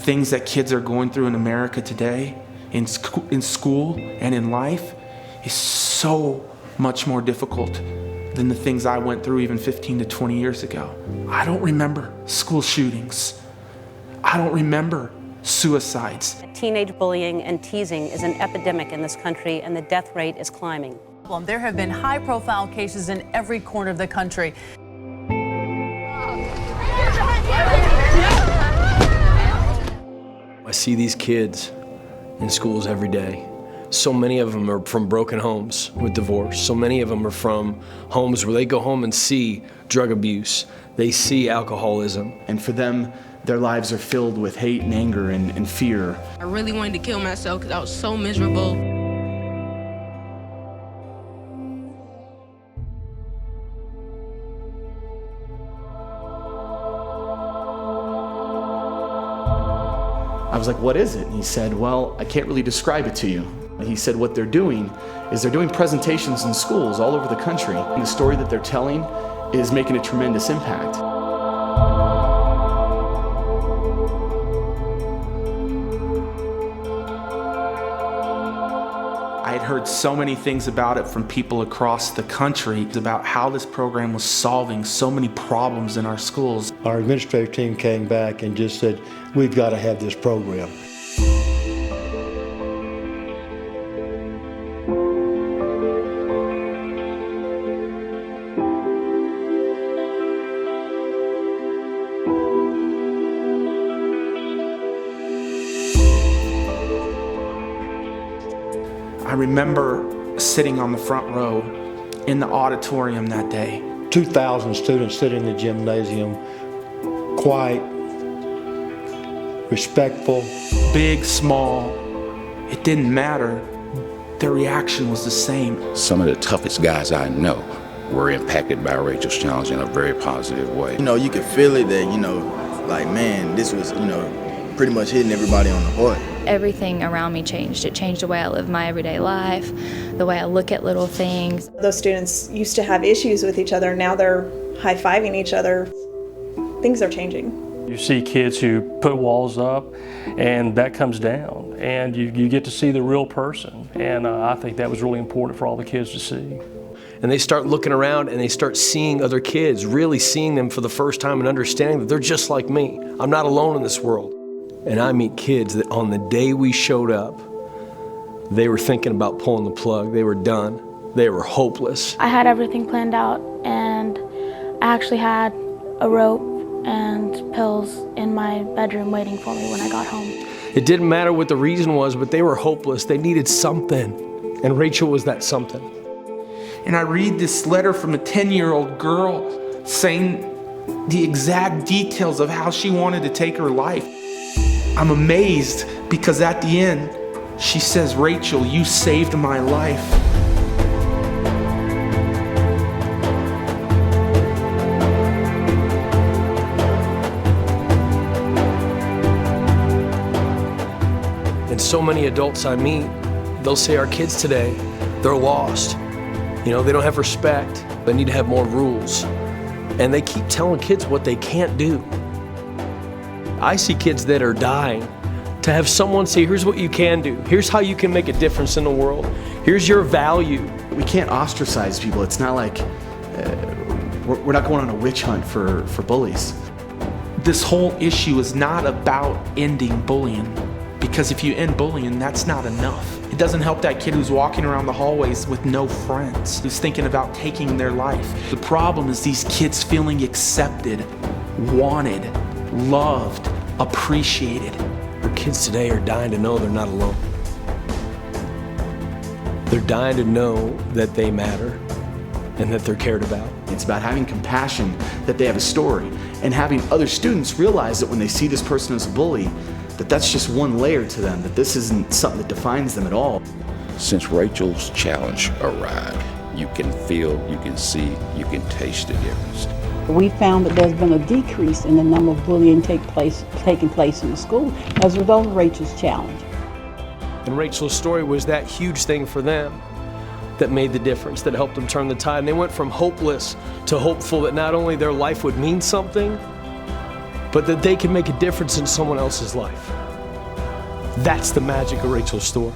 things that kids are going through in America today, in school and in life, is so much more difficult than the things I went through even 15 to 20 years ago. I don't remember school shootings. I don't remember suicides. Teenage bullying and teasing is an epidemic in this country, and the death rate is climbing. There have been high-profile cases in every corner of the country. I see these kids in schools every day. So many of them are from broken homes with divorce. So many of them are from homes where they go home and see drug abuse. They see alcoholism. And for them, their lives are filled with hate and anger and fear. I really wanted to kill myself because I was so miserable. I was like, what is it? And he said, well, I can't really describe it to you. He said what they're doing is they're doing presentations in schools all over the country. And the story that they're telling is making a tremendous impact. I had heard so many things about it from people across the country about how this program was solving so many problems in our schools. Our administrative team came back and just said, we've got to have this program. I remember sitting on the front row in the auditorium that day. 2,000 students sitting in the gymnasium, quiet, respectful. Big, small, it didn't matter. Their reaction was the same. Some of the toughest guys I know were impacted by Rachel's challenge in a very positive way. You know, you could feel it that, like, man, this was, pretty much hitting everybody on the heart. Everything around me changed. It changed the way I live my everyday life, the way I look at little things. Those students used to have issues with each other. Now they're high-fiving each other. Things are changing. You see kids who put walls up and that comes down, and you get to see the real person. And I think that was really important for all the kids to see. And they start looking around and they start seeing other kids, really seeing them for the first time and understanding that they're just like me. I'm not alone in this world. And I meet kids that on the day we showed up, they were thinking about pulling the plug. They were done. They were hopeless. I had everything planned out, and I actually had a rope and pills in my bedroom waiting for me when I got home. It didn't matter what the reason was, but they were hopeless. They needed something, and Rachel was that something. And I read this letter from a 10-year-old girl saying the exact details of how she wanted to take her life. I'm amazed because at the end, she says, Rachel, you saved my life. And so many adults I meet, they'll say our kids today, they're lost. They don't have respect. They need to have more rules. And they keep telling kids what they can't do. I see kids that are dying to have someone say, here's what you can do. Here's how you can make a difference in the world. Here's your value. We can't ostracize people. It's not like we're not going on a witch hunt for bullies. This whole issue is not about ending bullying, because if you end bullying, that's not enough. It doesn't help that kid who's walking around the hallways with no friends, who's thinking about taking their life. The problem is these kids feeling accepted, wanted, loved, appreciated. Our kids today are dying to know they're not alone. They're dying to know that they matter and that they're cared about. It's about having compassion that they have a story, and having other students realize that when they see this person as a bully, that's just one layer to them, that this isn't something that defines them at all. Since Rachel's challenge arrived, you can feel, you can see, you can taste the difference. We found that there's been a decrease in the number of bullying taking place in the school as a result of Rachel's challenge. And Rachel's story was that huge thing for them that made the difference, that helped them turn the tide. And they went from hopeless to hopeful that not only their life would mean something, but that they could make a difference in someone else's life. That's the magic of Rachel's story.